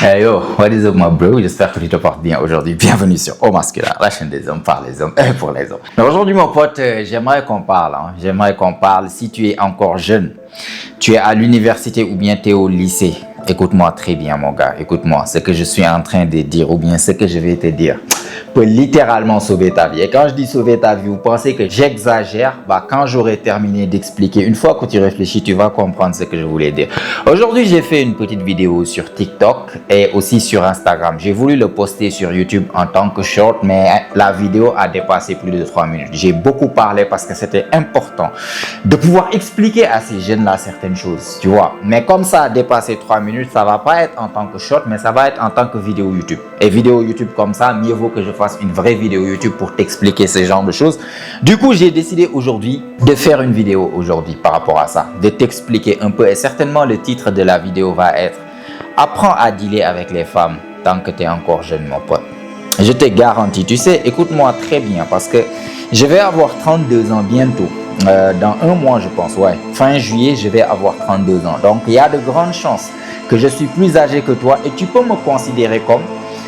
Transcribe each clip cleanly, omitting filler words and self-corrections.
Hey yo, what is up my bro? J'espère que tu te portes bien aujourd'hui. Bienvenue sur Au Masculin, la chaîne des hommes par les hommes et pour les hommes. Mais aujourd'hui mon pote, j'aimerais qu'on parle. J'aimerais qu'on parle si tu es encore jeune, tu es à l'université ou bien tu es au lycée. Écoute-moi très bien mon gars, écoute-moi. Ce que je suis en train de dire ou bien ce que je vais te dire peut littéralement sauver ta vie. Et quand je dis sauver ta vie, vous pensez que j'exagère? Quand j'aurai terminé d'expliquer, une fois que tu réfléchis, tu vas comprendre ce que je voulais dire. Aujourd'hui, j'ai fait une petite vidéo sur TikTok et aussi sur Instagram. J'ai voulu le poster sur YouTube en tant que short, mais la vidéo a dépassé plus de 3 minutes. J'ai beaucoup parlé parce que c'était important de pouvoir expliquer à ces jeunes-là certaines choses, tu vois. Mais comme ça a dépassé 3 minutes, ça va pas être en tant que short, mais ça va être en tant que vidéo YouTube. Et vidéo YouTube comme ça, mieux vaut que je fasse une vraie vidéo YouTube pour t'expliquer ce genre de choses. Du coup, j'ai décidé aujourd'hui de faire une vidéo aujourd'hui par rapport à ça, de t'expliquer un peu. Et certainement, le titre de la vidéo va être « Apprends à dealer avec les femmes tant que tu es encore jeune, mon pote ». Je te garantis, tu sais, écoute-moi très bien parce que je vais avoir 32 ans bientôt. Dans un mois, je pense, ouais. Fin juillet, je vais avoir 32 ans. Donc, il y a de grandes chances que je suis plus âgé que toi et tu peux me considérer comme...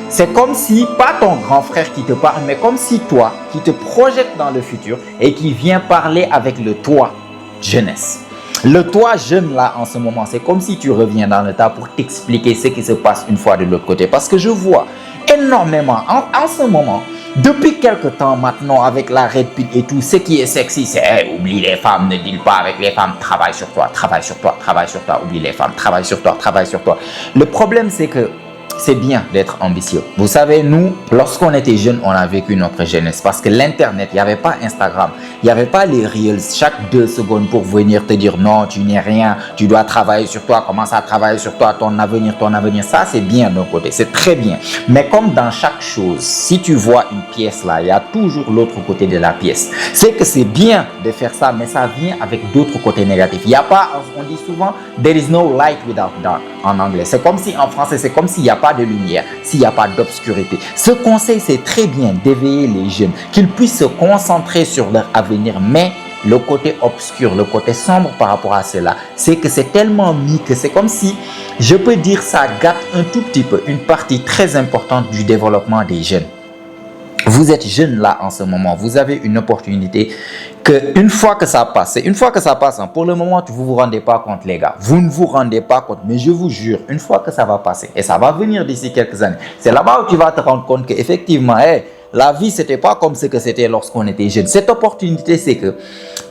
C'est comme si, pas ton grand frère qui te parle, mais comme si toi, qui te projette dans le futur et qui vient parler avec le toi jeunesse. Le toi jeune là en ce moment, c'est comme si tu reviens dans le tas pour t'expliquer ce qui se passe une fois de l'autre côté. Parce que je vois énormément en ce moment, depuis quelque temps maintenant avec la Red Pill et tout, ce qui est sexy, c'est hey, oublie les femmes, ne deal pas avec les femmes, travaille sur toi, travaille sur toi, travaille sur toi, oublie les femmes, travaille sur toi, travaille sur toi. Le problème c'est que c'est bien d'être ambitieux. Vous savez, nous, lorsqu'on était jeunes, on a vécu notre jeunesse parce que l'Internet, il n'y avait pas Instagram, il n'y avait pas les Reels chaque 2 secondes pour venir te dire non, tu n'es rien, tu dois travailler sur toi, commence à travailler sur toi, ton avenir. Ça, c'est bien d'un côté, c'est très bien. Mais comme dans chaque chose, si tu vois une pièce là, il y a toujours l'autre côté de la pièce. C'est que c'est bien de faire ça, mais ça vient avec d'autres côtés négatifs. Il n'y a pas, on dit souvent, there is no light without dark en anglais. C'est comme si en français, c'est comme s'il n'y a pas de lumière, s'il n'y a pas d'obscurité. Ce conseil, c'est très bien d'éveiller les jeunes, qu'ils puissent se concentrer sur leur avenir, mais le côté obscur, le côté sombre par rapport à cela, c'est que c'est tellement mis que c'est comme si, je peux dire ça gâte un tout petit peu une partie très importante du développement des jeunes. Vous êtes jeune là en ce moment, vous avez une opportunité que une fois que ça passe, pour le moment vous ne vous rendez pas compte les gars, vous ne vous rendez pas compte, mais je vous jure, une fois que ça va passer et ça va venir d'ici quelques années, c'est là-bas où tu vas te rendre compte qu'effectivement, la vie c'était pas comme ce que c'était lorsqu'on était jeune. Cette opportunité c'est que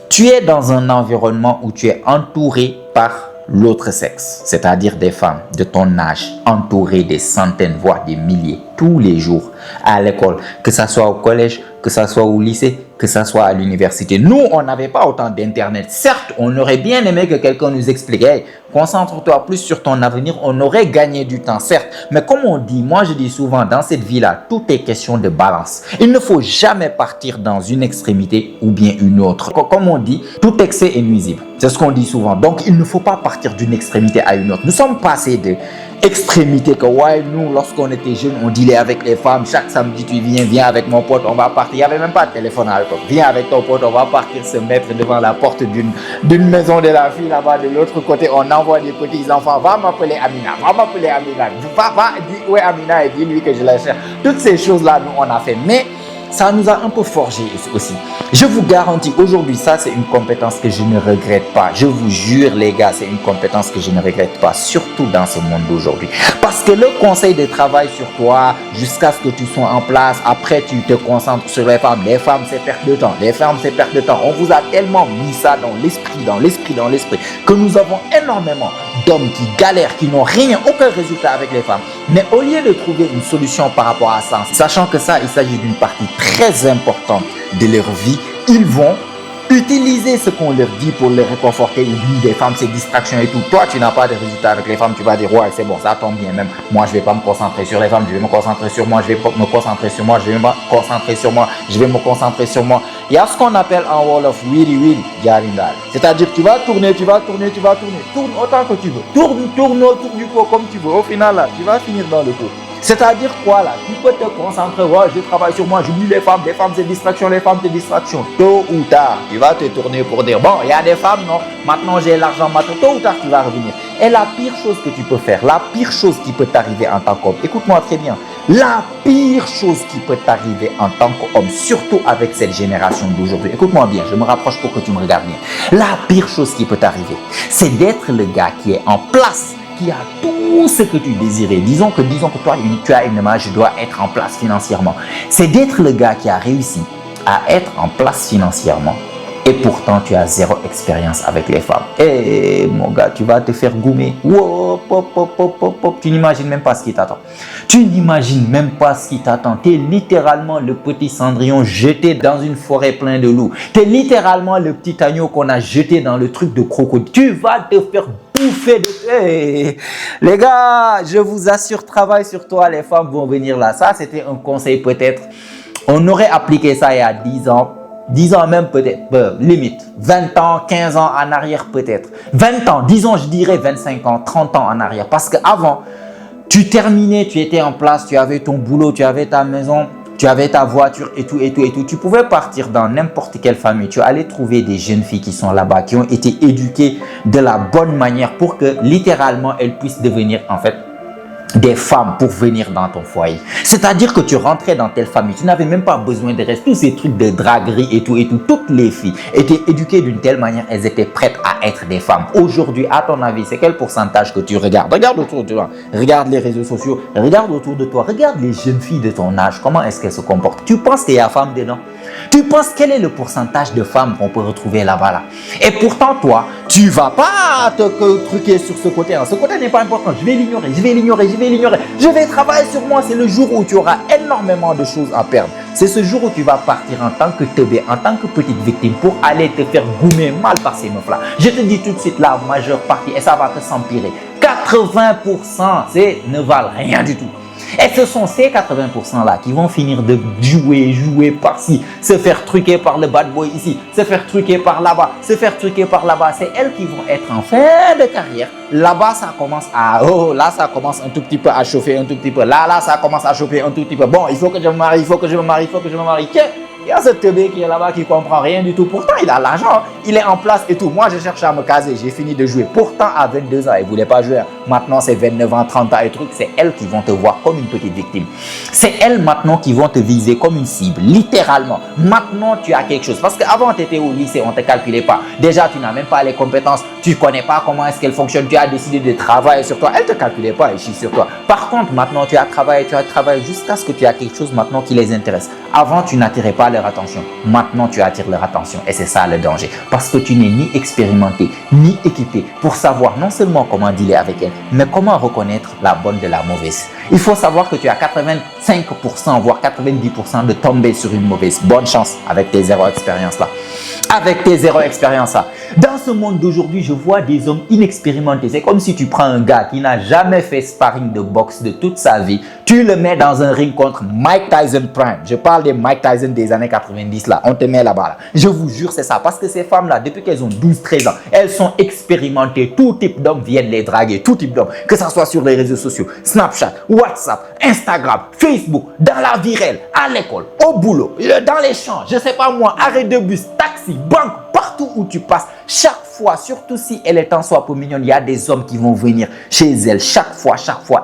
tu es dans un environnement où tu es entouré par l'autre sexe, c'est-à-dire des femmes de ton âge, entourées des centaines, voire des milliers, tous les jours à l'école, que ça soit au collège, que ça soit au lycée, que ça soit à l'université. Nous, on n'avait pas autant d'internet. Certes, on aurait bien aimé que quelqu'un nous explique, hey, concentre-toi plus sur ton avenir, on aurait gagné du temps, certes. Mais comme on dit, moi je dis souvent, dans cette vie-là, tout est question de balance. Il ne faut jamais partir dans une extrémité ou bien une autre. Comme on dit, tout excès est nuisible. C'est ce qu'on dit souvent. Donc, il ne faut pas partir d'une extrémité à une autre. Nous sommes passés de extrémité que ouais, nous, lorsqu'on était jeunes, on dealait avec les femmes. Chaque samedi, tu viens avec mon pote, on va partir. Il n'y avait même pas de téléphone à l'époque. Viens avec ton pote, on va partir se mettre devant la porte d'une maison de la fille là-bas. De l'autre côté, on envoie des petits enfants. Va m'appeler Amina, va m'appeler Amina. Va, dis où est Amina et dis-lui que je la cherche. Toutes ces choses-là, nous, on a fait. Mais ça nous a un peu forgé aussi. Je vous garantis, aujourd'hui, ça c'est une compétence que je ne regrette pas. Je vous jure les gars, c'est une compétence que je ne regrette pas, surtout dans ce monde d'aujourd'hui. Parce que le conseil de travail sur toi, jusqu'à ce que tu sois en place, après tu te concentres sur les femmes. Les femmes c'est perte de temps, les femmes c'est perte de temps. On vous a tellement mis ça dans l'esprit, que nous avons énormément d'hommes qui galèrent, qui n'ont rien, aucun résultat avec les femmes. Mais au lieu de trouver une solution par rapport à ça, sachant que ça, il s'agit d'une partie très importante de leur vie, ils vont utiliser ce qu'on leur dit pour les réconforter. Oublie les femmes, c'est distraction et tout. Toi, tu n'as pas de résultat avec les femmes, tu vas dire ouais, c'est bon, ça tombe bien. Même moi, je vais pas me concentrer sur les femmes, je vais me concentrer sur moi, je vais me concentrer sur moi, je vais me concentrer sur moi, je vais me concentrer sur moi. Il y a ce qu'on appelle en Wolof wiri jarindal. C'est-à-dire tu vas tourner, tourne autant que tu veux. Tourne autour du pot comme tu veux. Au final, là, tu vas finir dans le pot. C'est-à-dire quoi là? Tu peux te concentrer, ouais, je travaille sur moi, j'oublie les femmes c'est distraction, les femmes c'est distraction. Tôt ou tard, tu vas te tourner pour dire, bon, il y a des femmes, non, maintenant j'ai l'argent, maintenant, tôt ou tard tu vas revenir. Et la pire chose que tu peux faire, la pire chose qui peut t'arriver en tant qu'homme, écoute-moi très bien, la pire chose qui peut t'arriver en tant qu'homme, surtout avec cette génération d'aujourd'hui, écoute-moi bien, je me rapproche pour que tu me regardes bien. La pire chose qui peut t'arriver, c'est d'être le gars qui est en place, qui a tout ce que tu désirais. Disons que toi, tu as une image, je dois être en place financièrement. C'est d'être le gars qui a réussi à être en place financièrement. Et pourtant, tu as zéro expérience avec les femmes. Eh, mon gars, tu vas te faire goumer. Wow, pop, pop, pop, pop, pop. Tu n'imagines même pas ce qui t'attend. Tu n'imagines même pas ce qui t'attend. Tu es littéralement le petit Cendrillon jeté dans une forêt pleine de loups. Tu es littéralement le petit agneau qu'on a jeté dans le truc de crocodile. Tu vas te faire bouffer de... Hey, les gars, je vous assure, travail sur toi. Les femmes vont venir là. Ça, c'était un conseil peut-être. On aurait appliqué ça il y a 10 ans. 10 ans même peut-être, limite, 20 ans, 15 ans en arrière peut-être. 20 ans, disons je dirais 25 ans, 30 ans en arrière. Parce qu'avant, tu terminais, tu étais en place, tu avais ton boulot, tu avais ta maison, tu avais ta voiture et tout, et tout, et tout. Tu pouvais partir dans n'importe quelle famille. Tu allais trouver des jeunes filles qui sont là-bas, qui ont été éduquées de la bonne manière pour que littéralement elles puissent devenir en fait des femmes pour venir dans ton foyer. C'est-à-dire que tu rentrais dans telle famille, tu n'avais même pas besoin de rester, tous ces trucs de draguerie et tout, et tout. Toutes les filles étaient éduquées d'une telle manière, elles étaient prêtes à être des femmes. Aujourd'hui, à ton avis, c'est quel pourcentage que tu regardes? Regarde autour de toi, regarde les réseaux sociaux, regarde autour de toi, regarde les jeunes filles de ton âge, comment est-ce qu'elles se comportent? Tu penses qu'il y a femme dedans? Tu penses quel est le pourcentage de femmes qu'on peut retrouver là-bas là? Et pourtant, toi, tu vas pas te truquer sur ce côté. Ce côté n'est pas important. Je vais l'ignorer, je vais l'ignorer, je vais l'ignorer. Je vais travailler sur moi. C'est le jour où tu auras énormément de choses à perdre. C'est ce jour où tu vas partir en tant que teubé, en tant que petite victime pour aller te faire goumer mal par ces meufs-là. Je te dis tout de suite la majeure partie et ça va te s'empirer. 80% ne valent rien du tout. Et ce sont ces 80% là qui vont finir de jouer par-ci, se faire truquer par le bad boy ici, se faire truquer par là-bas, se faire truquer par là-bas. C'est elles qui vont être en fin de carrière. Là-bas, ça commence à... Oh, là, ça commence un tout petit peu à chauffer, un tout petit peu. Là, ça commence à chauffer un tout petit peu. Bon, il faut que je me marie, il faut que je me marie, il faut que je me marie. Il y a ce teubé qui est là-bas qui ne comprend rien du tout. Pourtant, il a l'argent, il est en place et tout. Moi, je cherche à me caser, j'ai fini de jouer. Pourtant, à 22 ans, il ne voulait pas jouer. Maintenant, c'est 29 ans, 30 ans et trucs. C'est elles qui vont te voir comme une petite victime. C'est elles maintenant qui vont te viser comme une cible, littéralement. Maintenant, tu as quelque chose. Parce qu'avant, tu étais au lycée, on ne te calculait pas. Déjà, tu n'as même pas les compétences. Tu ne connais pas comment est-ce qu'elles fonctionnent. Tu as décidé de travailler sur toi. Elles ne te calculaient pas ici sur toi. Par contre, maintenant, tu as travaillé jusqu'à ce que tu aies quelque chose maintenant qui les intéresse. Avant, tu n'attirais pas leur attention. Maintenant, tu attires leur attention et c'est ça le danger. Parce que tu n'es ni expérimenté, ni équipé pour savoir non seulement comment dealer avec elles, mais comment reconnaître la bonne de la mauvaise. Il faut savoir que tu as 85%, voire 90% de tomber sur une mauvaise. Bonne chance avec tes zéro expériences là. Avec tes zéro expériences là. Dans ce monde d'aujourd'hui, je vois des hommes inexpérimentés. C'est comme si tu prends un gars qui n'a jamais fait sparring de boxe de toute sa vie. Tu le mets dans un ring contre Mike Tyson Prime. Je parle des Mike Tyson des années 90 là. On te met là-bas là. Je vous jure, c'est ça. Parce que ces femmes-là, depuis qu'elles ont 12-13 ans, elles sont expérimentées. Tout type d'hommes viennent les draguer. Tout type d'hommes. Que ça soit sur les réseaux sociaux, Snapchat, WhatsApp, Instagram, Facebook, dans la vie réelle, à l'école, au boulot, dans les champs, je sais pas moi, arrêt de bus, taxi, banque, partout où tu passes. Chaque fois, surtout si elle est en soi peu mignonne, il y a des hommes qui vont venir chez elle. Chaque fois,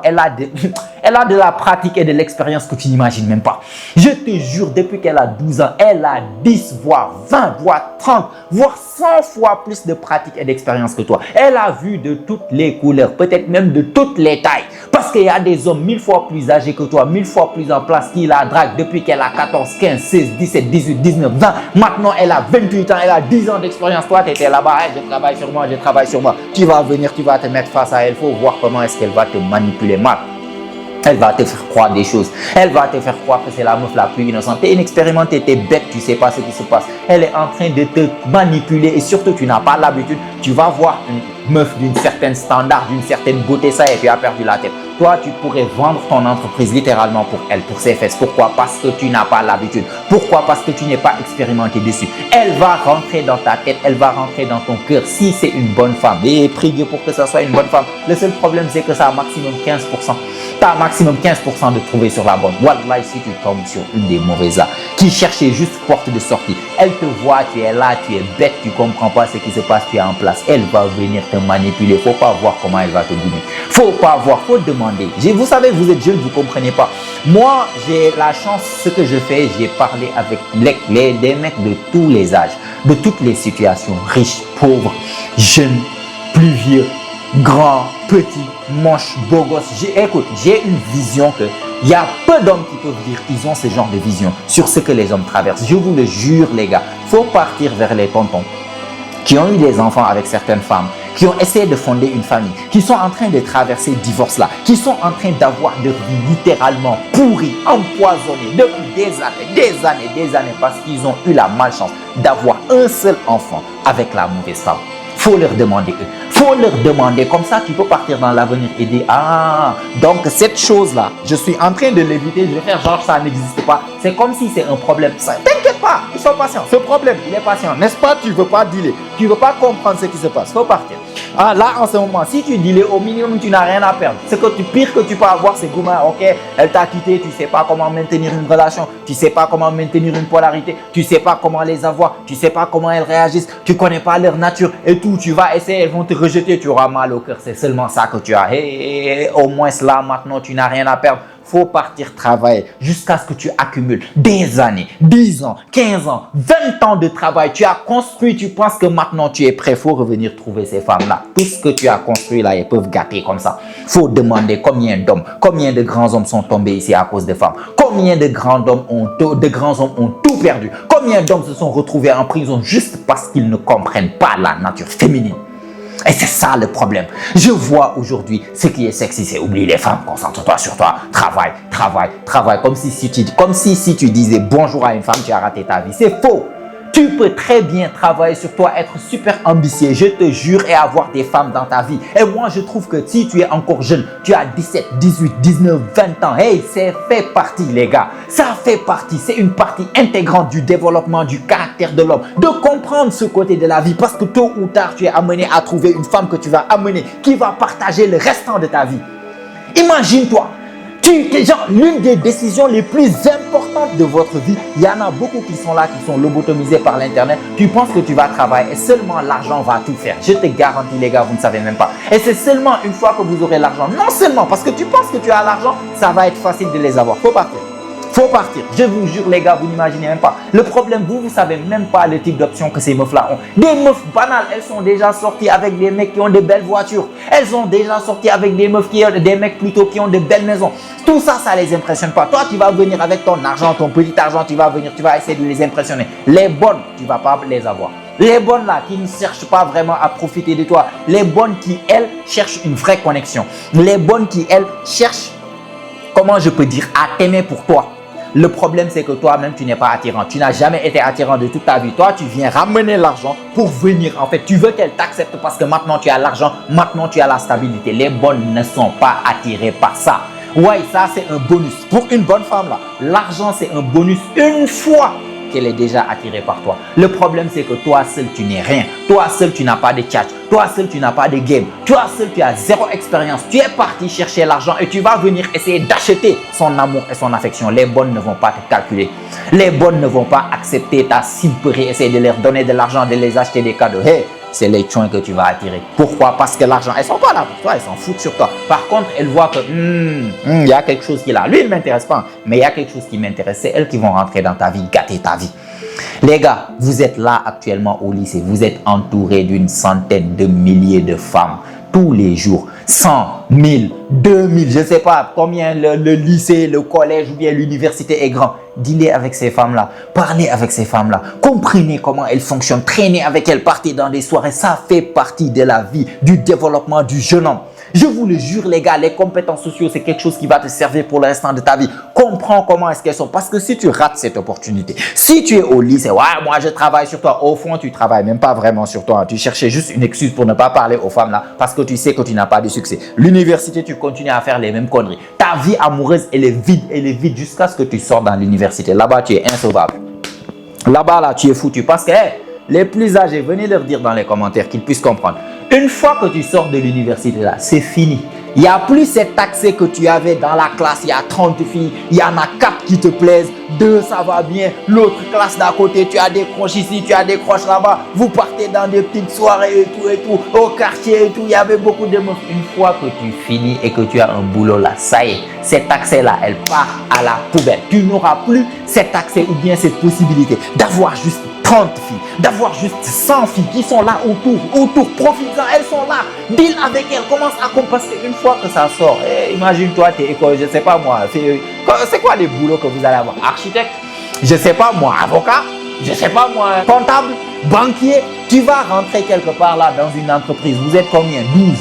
elle a de la pratique et de l'expérience que tu n'imagines même pas. Je te jure, depuis qu'elle a 12 ans, elle a 10, voire 20, voire 30, voire 100 fois plus de pratique et d'expérience que toi. Elle a vu de toutes les couleurs, peut-être même de toutes les tailles. Parce qu'il y a des hommes 1000 fois plus âgés que toi, 1000 fois plus en place qui la draguent depuis qu'elle a 14, 15, 16, 17, 18, 19, 20. Maintenant, elle a 28 ans, elle a 10 ans d'expérience. Toi, tu étais là-bas, hey, je travaille sur moi, je travaille sur moi. Tu vas venir, tu vas te mettre face à elle. Il faut voir comment est-ce qu'elle va te manipuler mal. Elle va te faire croire des choses. Elle va te faire croire que c'est la meuf la plus innocente. Tu es inexpérimenté, tu es bête, tu ne sais pas ce qui se passe. Elle est en train de te manipuler et surtout, tu n'as pas l'habitude. Tu vas voir une meuf d'une certaine standard, d'une certaine beauté, ça y est, tu as perdu la tête. Toi, tu pourrais vendre ton entreprise littéralement pour elle, pour ses fesses. Pourquoi? Parce que tu n'as pas l'habitude. Pourquoi? Parce que tu n'es pas expérimenté dessus. Elle va rentrer dans ta tête, elle va rentrer dans ton cœur si c'est une bonne femme. Et prie Dieu pour que ça soit une bonne femme. Le seul problème, c'est que ça a maximum 15%. tu as maximum 15% de trouver sur la bonne. Wallah, si tu tombes sur une des mauvaises là, qui cherchait juste porte de sortie, elle te voit, tu es là, tu es bête, tu comprends pas ce qui se passe, tu es en place. Elle va venir te manipuler. Faut pas voir comment elle va te goumer. Faut pas voir, faut demander. Vous savez, vous êtes jeune, vous comprenez pas. Moi, j'ai la chance, ce que je fais, j'ai parlé avec des mecs de tous les âges, de toutes les situations, riches, pauvres, jeunes, plus vieux, grands, petits, moches, beaux gosses. Écoute, j'ai une vision que il y a peu d'hommes qui peuvent dire qu'ils ont ce genre de vision sur ce que les hommes traversent. Je vous le jure, les gars, faut partir vers les tontons qui ont eu des enfants avec certaines femmes, qui ont essayé de fonder une famille, qui sont en train de traverser le divorce là, qui sont en train d'avoir leur vie littéralement pourrie, empoisonnée depuis des années parce qu'ils ont eu la malchance d'avoir un seul enfant avec la mauvaise femme. Faut leur demander eux. Faut leur demander, comme ça tu peux partir dans l'avenir et dire ah, donc cette chose-là, je suis en train de l'éviter, je vais faire genre ça n'existe pas. C'est comme si c'est un problème. T'inquiète pas, ils sont patients. Ce problème, il est patient. N'est-ce pas? Tu ne veux pas dealer. Tu ne veux pas comprendre ce qui se passe. Faut partir. Ah, là, en ce moment, si tu dealais, au minimum, tu n'as rien à perdre. Ce que pire que tu peux avoir, c'est Gouma, ok, elle t'a quitté, tu ne sais pas comment maintenir une relation, tu ne sais pas comment maintenir une polarité, tu ne sais pas comment les avoir, tu ne sais pas comment elles réagissent, tu ne connais pas leur nature et tout. Tu vas essayer, elles vont te rejeter, tu auras mal au cœur. C'est seulement ça que tu as. Et au moins, là, maintenant, tu n'as rien à perdre. Faut partir travailler jusqu'à ce que tu accumules des années, 10 ans, 15 ans, 20 ans de travail. Tu as construit, tu penses que maintenant tu es prêt. Faut revenir trouver ces femmes-là. Tout ce que tu as construit là, elles peuvent gâter comme ça. Faut demander combien d'hommes, combien de grands hommes sont tombés ici à cause des femmes. Combien de grands hommes ont tout perdu. Combien d'hommes se sont retrouvés en prison juste parce qu'ils ne comprennent pas la nature féminine. Et c'est ça le problème. Je vois aujourd'hui ce qui est sexy, c'est oublier les femmes, concentre-toi sur toi, travaille, travaille, travaille. Comme si tu disais bonjour à une femme, tu as raté ta vie. C'est faux. Tu peux très bien travailler sur toi, être super ambitieux, je te jure, et avoir des femmes dans ta vie. Et moi, je trouve que si tu es encore jeune, tu as 17, 18, 19, 20 ans, hey, c'est fait partie, les gars. Ça fait partie, c'est une partie intégrante du développement du caractère de l'homme. De comprendre ce côté de la vie, parce que tôt ou tard, tu es amené à trouver une femme que tu vas amener, qui va partager le restant de ta vie. Imagine-toi. L'une des décisions les plus importantes de votre vie, il y en a beaucoup qui sont là, qui sont lobotomisés par l'internet. Tu penses que tu vas travailler et seulement l'argent va tout faire. Je te garantis, les gars, vous ne savez même pas. Et c'est seulement une fois que vous aurez l'argent, non seulement parce que tu penses que tu as l'argent, ça va être facile de les avoir. Faut partir. Faut partir. Je vous jure, les gars, vous n'imaginez même pas. Le problème, vous ne savez même pas le type d'options que ces meufs-là ont. Des meufs banales, elles sont déjà sorties avec des mecs qui ont de belles voitures. Elles sont déjà sorties avec des meufs des mecs plutôt qui ont de belles maisons. Tout ça, ça les impressionne pas. Toi, tu vas venir avec ton argent, ton petit argent, tu vas essayer de les impressionner. Les bonnes, tu vas pas les avoir. Les bonnes là, qui ne cherchent pas vraiment à profiter de toi. Les bonnes qui, elles, cherchent une vraie connexion. Les bonnes qui, elles, cherchent, comment je peux dire, à t'aimer pour toi. Le problème, c'est que toi-même, tu n'es pas attirant. Tu n'as jamais été attirant de toute ta vie. Toi, tu viens ramener l'argent pour venir. En fait, tu veux qu'elle t'accepte parce que maintenant, tu as l'argent. Maintenant, tu as la stabilité. Les bonnes ne sont pas attirées par ça. Ouais, ça, c'est un bonus. Pour une bonne femme, là, l'argent, c'est un bonus une fois qu'elle est déjà attirée par toi. Le problème, c'est que toi seul, tu n'es rien. Toi seul, tu n'as pas de tchatch. Toi seul, tu n'as pas de game. Toi seul, tu as zéro expérience. Tu es parti chercher l'argent et tu vas venir essayer d'acheter son amour et son affection. Les bonnes ne vont pas te calculer. Les bonnes ne vont pas accepter ta simperie, essayer de leur donner de l'argent, de les acheter des cadeaux. Hey, c'est les choins que tu vas attirer. Pourquoi? Parce que l'argent, elles sont pas là pour toi, elles s'en foutent sur toi. Par contre, elles voient que il y a quelque chose qui est là. Lui, il ne m'intéresse pas, mais il y a quelque chose qui m'intéresse. C'est elles qui vont rentrer dans ta vie, gâter ta vie. Les gars, vous êtes là actuellement au lycée. Vous êtes entouré d'une centaine de milliers de femmes tous les jours. 100, 1000, 2000, je ne sais pas combien le lycée, le collège ou bien l'université est grand. Dealez avec ces femmes-là. Parlez avec ces femmes-là. Comprenez comment elles fonctionnent. Traînez avec elles. Partez dans des soirées. Ça fait partie de la vie, du développement du jeune homme. Je vous le jure, les gars, les compétences sociales, c'est quelque chose qui va te servir pour le restant de ta vie. Comprends comment est-ce qu'elles sont. Parce que si tu rates cette opportunité, si tu es au lycée, ouais, moi je travaille sur toi. Au fond, tu travailles même pas vraiment sur toi. Tu cherchais juste une excuse pour ne pas parler aux femmes là parce que tu sais que tu n'as pas de succès. L'université, tu continues à faire les mêmes conneries. Ta vie amoureuse, elle est vide jusqu'à ce que tu sors dans l'université. Là-bas, tu es insauvable. Là-bas, là, tu es foutu parce que les plus âgés, venez leur dire dans les commentaires qu'ils puissent comprendre. Une fois que tu sors de l'université là, c'est fini. Il n'y a plus cet accès que tu avais dans la classe. Il y a 30 filles, il y en a 4 qui te plaisent, 2 ça va bien, l'autre classe d'à côté, tu as des croches ici, tu as des croches là-bas. Vous partez dans des petites soirées et tout, au quartier et tout. Il y avait beaucoup de meufs. Une fois que tu finis et que tu as un boulot là, ça y est, cet accès-là, elle part à la poubelle. Tu n'auras plus cet accès ou bien cette possibilité d'avoir juste 30 filles, d'avoir juste 100 filles qui sont là autour, profites-en, elles sont là, deal avec elles, commence à compenser une fois que ça sort. Imagine-toi, t'es école, je sais pas moi, c'est quoi les boulots que vous allez avoir? Architecte, je sais pas moi, avocat, je sais pas moi, comptable, banquier, tu vas rentrer quelque part là dans une entreprise, vous êtes combien? 12.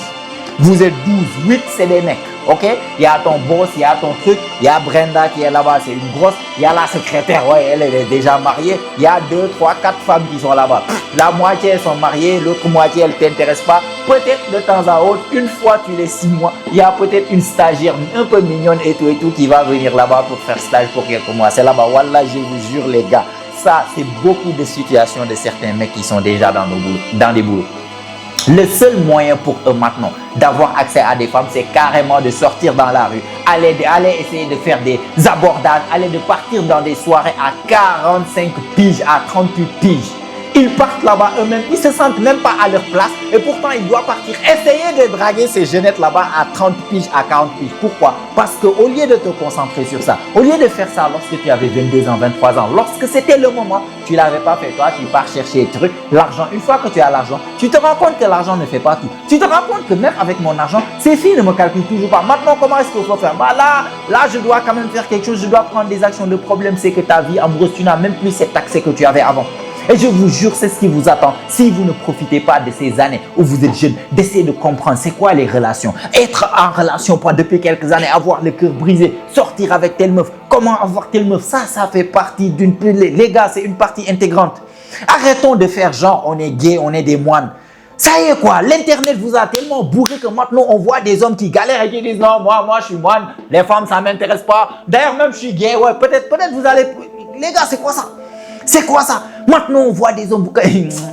Vous êtes 12, 8 c'est des mecs, ok? Il y a ton boss, il y a ton truc, il y a Brenda qui est là-bas, c'est une grosse, il y a la secrétaire, ouais, elle est déjà mariée, il y a 2, 3, 4 femmes qui sont là-bas. La moitié elles sont mariées, l'autre moitié elle ne t'intéresse pas. Peut-être de temps à autre, une fois tous les 6 mois, il y a peut-être une stagiaire un peu mignonne et tout qui va venir là-bas pour faire stage pour quelques mois. C'est là-bas, voilà, je vous jure les gars, ça c'est beaucoup de situations de certains mecs qui sont déjà dans des boulots. Le seul moyen pour eux maintenant d'avoir accès à des femmes, c'est carrément de sortir dans la rue, aller essayer de faire des abordages, aller de partir dans des soirées à 45 piges, à 38 piges. Ils partent là-bas eux-mêmes, ils se sentent même pas à leur place et pourtant ils doivent partir essayer de draguer ces jeunettes là-bas à 30 piges, à 40 piges. Pourquoi? Parce qu'au lieu de te concentrer sur ça, au lieu de faire ça lorsque tu avais 22 ans, 23 ans, lorsque c'était le moment, tu ne l'avais pas fait toi, tu pars chercher des trucs, l'argent. Une fois que tu as l'argent, tu te rends compte que l'argent ne fait pas tout. Tu te rends compte que même avec mon argent, ces filles ne me calculent toujours pas. Maintenant, comment est-ce qu'il faut faire? Bah là, je dois quand même faire quelque chose, je dois prendre des actions. Le problème, c'est que ta vie amoureuse, tu n'as même plus cet accès que tu avais avant. Et je vous jure, c'est ce qui vous attend. Si vous ne profitez pas de ces années où vous êtes jeune, d'essayer de comprendre c'est quoi les relations. Être en relation depuis quelques années, avoir le cœur brisé, sortir avec telle meuf, comment avoir telle meuf, ça fait partie d'une... Les gars, c'est une partie intégrante. Arrêtons de faire genre on est gay, on est des moines. Ça y est quoi, l'internet vous a tellement bourré que maintenant on voit des hommes qui galèrent et qui disent non, moi je suis moine, les femmes ça m'intéresse pas. D'ailleurs même je suis gay, ouais, peut-être vous allez... Les gars, c'est quoi ça? C'est quoi ça? Maintenant, on voit des hommes.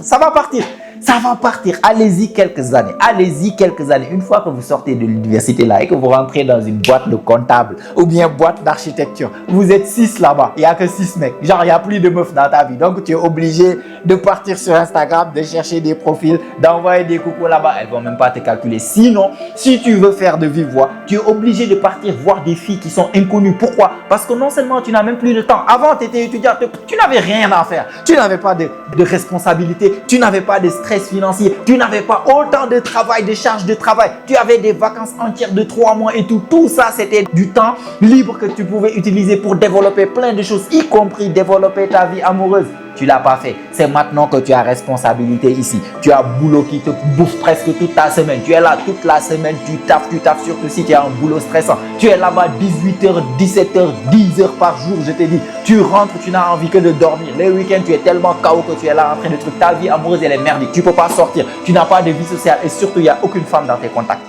Ça va partir. Ça va partir. Allez-y quelques années. Allez-y quelques années. Une fois que vous sortez de l'université là et que vous rentrez dans une boîte de comptable ou bien boîte d'architecture, vous êtes 6 là-bas. Il n'y a que 6 mecs. Genre, il n'y a plus de meufs dans ta vie. Donc, tu es obligé de partir sur Instagram, de chercher des profils, d'envoyer des coucous là-bas. Elles ne vont même pas te calculer. Sinon, si tu veux faire de vive voix, tu es obligé de partir voir des filles qui sont inconnues. Pourquoi? Parce que non seulement tu n'as même plus de temps. Avant, tu étais étudiant, tu n'avais rien à faire. Tu n'avais pas de responsabilité. Tu n'avais pas de stress financier, tu n'avais pas autant de travail, de charges de travail, tu avais des vacances entières de 3 mois et tout ça c'était du temps libre que tu pouvais utiliser pour développer plein de choses, y compris développer ta vie amoureuse. Tu l'as pas fait, c'est maintenant que tu as responsabilité ici, tu as un boulot qui te bouffe presque toute ta semaine, tu es là toute la semaine, tu taffes surtout si tu as un boulot stressant, tu es là-bas 18h, 17h, 10h par jour, je te dis, tu rentres, tu n'as envie que de dormir, les week-ends tu es tellement KO que tu es là en train de trucs, ta vie amoureuse elle est merdique, tu peux pas sortir, tu n'as pas de vie sociale et surtout il n'y a aucune femme dans tes contacts,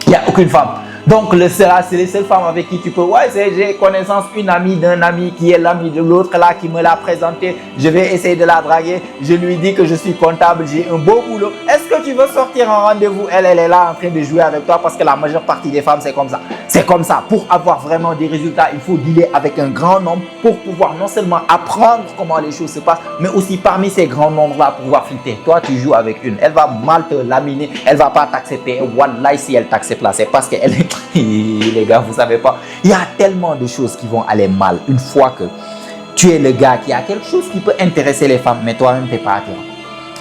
il n'y a aucune femme. Donc, c'est les seules femmes avec qui tu peux. Ouais, j'ai connaissance une amie d'un ami qui est l'ami de l'autre là qui me l'a présenté. Je vais essayer de la draguer. Je lui dis que je suis comptable, j'ai un beau boulot. Est-ce que tu veux sortir en rendez-vous? Elle est là en train de jouer avec toi parce que la majeure partie des femmes, c'est comme ça. C'est comme ça. Pour avoir vraiment des résultats, il faut dealer avec un grand nombre pour pouvoir non seulement apprendre comment les choses se passent, mais aussi parmi ces grands nombres-là, pouvoir filtrer. Toi, tu joues avec une. Elle va mal te laminer. Elle va pas t'accepter. Wallahi, si elle t'accepte là, c'est parce qu'elle est... Les gars, vous savez pas, il y a tellement de choses qui vont aller mal une fois que tu es le gars qui a quelque chose qui peut intéresser les femmes, mais toi-même, tu n'es pas attirant.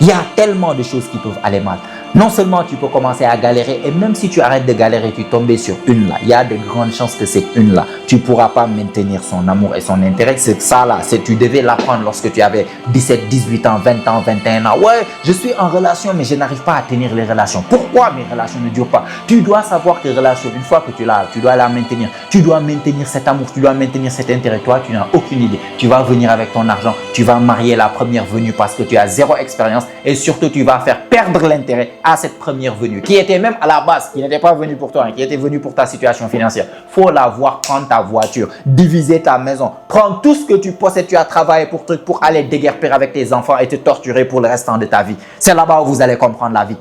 Il y a tellement de choses qui peuvent aller mal. Non seulement tu peux commencer à galérer, et même si tu arrêtes de galérer, tu tombes sur une là, il y a de grandes chances que cette une là, tu ne pourras pas maintenir son amour et son intérêt. C'est ça là, tu devais l'apprendre lorsque tu avais 17, 18 ans, 20 ans, 21 ans. Ouais, je suis en relation, mais je n'arrive pas à tenir les relations. Pourquoi mes relations ne durent pas? Tu dois savoir tes relations, une fois que tu l'as, tu dois la maintenir. Tu dois maintenir cet amour, tu dois maintenir cet intérêt. Toi, tu n'as aucune idée. Tu vas venir avec ton argent, tu vas marier la première venue parce que tu as zéro expérience et surtout, tu vas faire perdre l'intérêt à cette première venue, qui était même à la base, qui n'était pas venue pour toi, hein, qui était venue pour ta situation financière. Faut la voir, prendre ta voiture, diviser ta maison, prendre tout ce que tu possèdes, tu as travaillé pour aller déguerpir avec tes enfants et te torturer pour le restant de ta vie. C'est là-bas où vous allez comprendre la vie.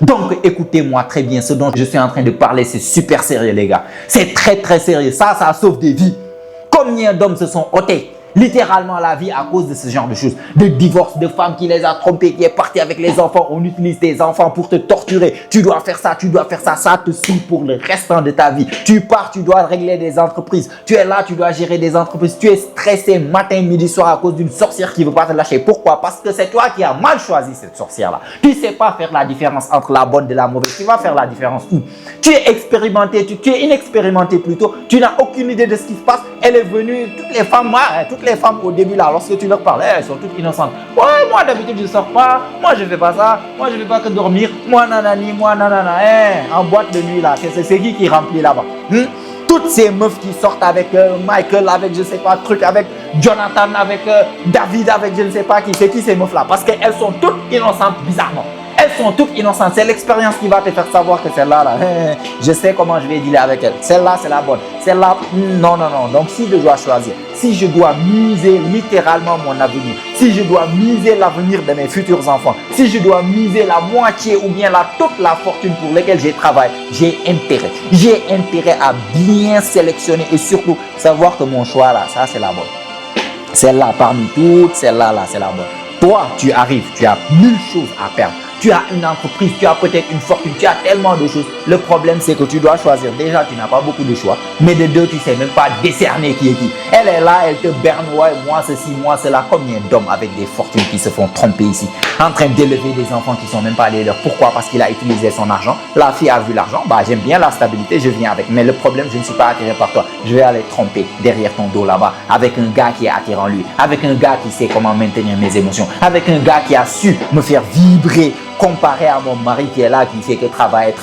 Donc, écoutez-moi très bien, ce dont je suis en train de parler, c'est super sérieux, les gars. C'est très, très sérieux. Ça sauve des vies. Combien d'hommes se sont ôtés littéralement la vie à cause de ce genre de choses, de divorce, de femmes qui les a trompés, qui est partie avec les enfants. On utilise tes enfants pour te torturer. Tu dois faire ça, ça te saoule pour le restant de ta vie. Tu pars, tu dois régler des entreprises. Tu es là, tu dois gérer des entreprises. Tu es stressé matin, midi, soir à cause d'une sorcière qui ne veut pas te lâcher. Pourquoi? Parce que c'est toi qui as mal choisi cette sorcière-là. Tu ne sais pas faire la différence entre la bonne et la mauvaise. Tu vas faire la différence où? Tu es expérimenté, tu es inexpérimenté plutôt. Tu n'as aucune idée de ce qui se passe. Elle est venue, toutes les femmes au début là, lorsque tu leur parles, elles sont toutes innocentes. Ouais, moi d'habitude je ne sors pas, moi je ne fais pas ça, moi je ne fais pas que dormir, moi nanani, moi nanana. En boîte de nuit là, c'est qui remplit là-bas? Toutes ces meufs qui sortent avec Michael, avec je ne sais pas, truc, avec Jonathan, avec David, avec je ne sais pas qui, c'est qui ces meufs là? Parce qu'elles sont toutes innocentes bizarrement. Elles sont toutes innocentes. C'est l'expérience qui va te faire savoir que celle-là, je sais comment je vais dealer avec elle. Celle-là, c'est la bonne. Celle-là, non. Donc, si je dois choisir, si je dois miser littéralement mon avenir, si je dois miser l'avenir de mes futurs enfants, si je dois miser la moitié ou bien toute la fortune pour laquelle j'ai travaillé, j'ai intérêt. J'ai intérêt à bien sélectionner et surtout savoir que mon choix là, ça c'est la bonne. Celle-là, parmi toutes, celle-là, c'est la bonne. Toi, tu arrives, tu as 1000 choses à perdre. Tu as une entreprise, tu as peut-être une fortune, tu as tellement de choses. Le problème, c'est que tu dois choisir. Déjà, tu n'as pas beaucoup de choix. Mais de deux, tu ne sais même pas décerner qui est qui. Elle est là, elle te berne, ouais, moi ceci, moi cela. Combien d'hommes avec des fortunes qui se font tromper ici, en train d'élever des enfants qui ne sont même pas les leurs. Pourquoi? Parce qu'il a utilisé son argent. La fille a vu l'argent. Bah, j'aime bien la stabilité, je viens avec. Mais le problème, je ne suis pas attiré par toi. Je vais aller tromper derrière ton dos là-bas avec un gars qui est attirant lui, avec un gars qui sait comment maintenir mes émotions, avec un gars qui a su me faire vibrer. Comparé à mon mari qui est là, qui fait que travailler.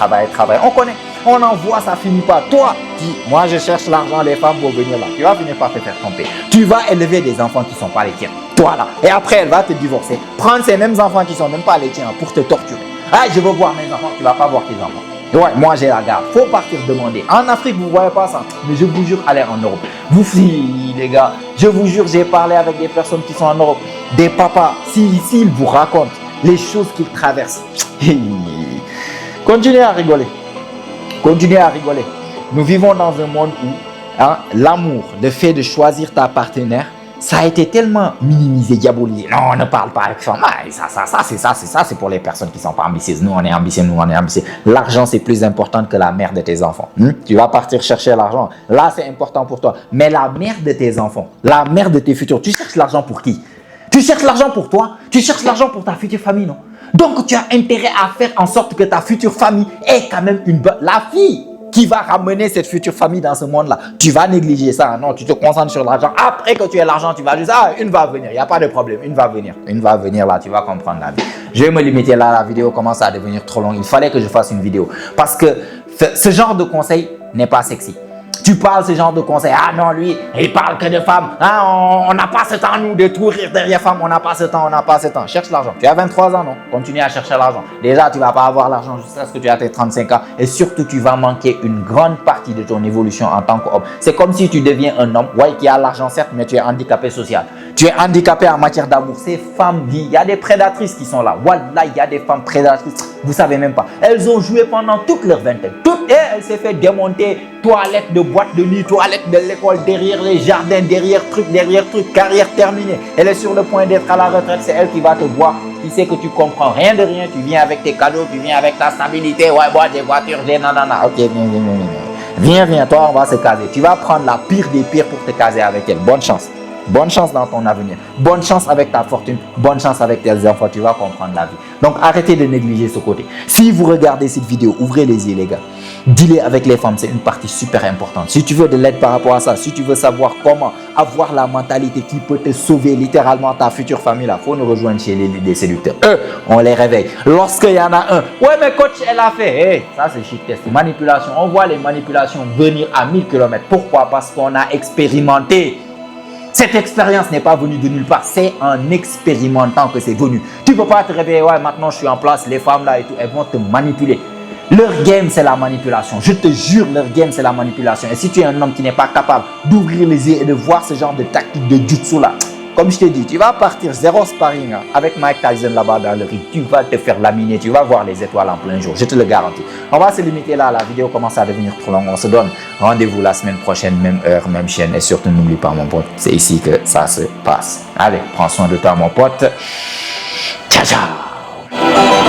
On connaît, on en voit, ça finit pas. Toi, dis, moi je cherche l'argent, les femmes vont venir là. Tu vas finir par te faire tromper. Tu vas élever des enfants qui ne sont pas les tiens. Toi là. Et après, elle va te divorcer. Prendre ces mêmes enfants qui ne sont même pas les tiens pour te torturer. Ah, je veux voir mes enfants, tu ne vas pas voir tes enfants. Ouais, moi j'ai la garde. Faut partir demander. En Afrique, vous ne voyez pas ça. Mais je vous jure, allez en Europe. Vous filles, les gars, je vous jure, j'ai parlé avec des personnes qui sont en Europe. Des papas, s'ils vous racontent les choses qu'ils traversent. Continuez à rigoler. Continuez à rigoler. Nous vivons dans un monde où l'amour, le fait de choisir ta partenaire, ça a été tellement minimisé, diabolisé. Non, on ne parle pas avec ça. Ça, c'est pour les personnes qui ne sont pas ambitieuses. Nous, on est ambitieux, L'argent, c'est plus important que la mère de tes enfants. Tu vas partir chercher l'argent. Là, c'est important pour toi. Mais la mère de tes enfants, la mère de tes futurs, tu cherches l'argent pour qui? Tu cherches l'argent pour toi, tu cherches l'argent pour ta future famille, non? Donc, tu as intérêt à faire en sorte que ta future famille ait quand même la fille qui va ramener cette future famille dans ce monde-là. Tu vas négliger ça, non? Tu te concentres sur l'argent. Après que tu aies l'argent, tu vas juste, une va venir, il n'y a pas de problème, une va venir là, tu vas comprendre la vie. Je vais me limiter là, la vidéo commence à devenir trop longue. Il fallait que je fasse une vidéo parce que ce genre de conseil n'est pas sexy. Tu parles ce genre de conseils. Ah non, lui, il parle que de femmes. On n'a pas ce temps, nous, de tout rire derrière femmes. On n'a pas ce temps. Cherche l'argent. Tu as 23 ans, non? Continue à chercher l'argent. Déjà, tu ne vas pas avoir l'argent jusqu'à ce que tu aies tes 35 ans. Et surtout, tu vas manquer une grande partie de ton évolution en tant qu'homme. C'est comme si tu deviens un homme, qui a l'argent, certes, mais tu es handicapé social. Tu es handicapé en matière d'amour. Ces femmes, il y a des prédatrices qui sont là. Wallah, il y a des femmes prédatrices. Vous ne savez même pas. Elles ont joué pendant toute leur vingtaine. Elle s'est fait démonter. Toilette de boîte de nuit, toilette de l'école, derrière les jardins, derrière truc, carrière terminée. Elle est sur le point d'être à la retraite, c'est elle qui va te voir. Qui sait que tu comprends rien de rien, tu viens avec tes cadeaux, tu viens avec ta stabilité, des voitures, des nanana. Ok, viens, toi, on va se caser. Tu vas prendre la pire des pires pour te caser avec elle. Bonne chance. Bonne chance dans ton avenir. Bonne chance avec ta fortune. Bonne chance avec tes enfants. Tu vas comprendre la vie. Donc, arrêtez de négliger ce côté. Si vous regardez cette vidéo, ouvrez les yeux, les gars. Dealer avec les femmes, c'est une partie super importante. Si tu veux de l'aide par rapport à ça, si tu veux savoir comment avoir la mentalité qui peut te sauver littéralement ta future famille, il faut nous rejoindre chez les séducteurs. Eux, on les réveille. Lorsqu'il y en a un, ouais, mais coach, elle a fait. Ça, c'est shit test. Manipulation. On voit les manipulations venir à 1000 km. Pourquoi? Parce qu'on a expérimenté. Cette expérience n'est pas venue de nulle part. C'est en expérimentant que c'est venu. Tu ne peux pas te réveiller, ouais, maintenant je suis en place, les femmes là et tout, elles vont te manipuler. Leur game, c'est la manipulation. Je te jure, leur game, c'est la manipulation. Et si tu es un homme qui n'est pas capable d'ouvrir les yeux et de voir ce genre de tactique de jutsu là, comme je t'ai dit, tu vas partir zéro sparring avec Mike Tyson là-bas dans le ring. Tu vas te faire laminer, tu vas voir les étoiles en plein jour. Je te le garantis. On va se limiter là. La vidéo commence à devenir trop longue. On se donne rendez-vous la semaine prochaine, même heure, même chaîne. Et surtout, n'oublie pas, mon pote, c'est ici que ça se passe. Allez, prends soin de toi, mon pote. Ciao, ciao.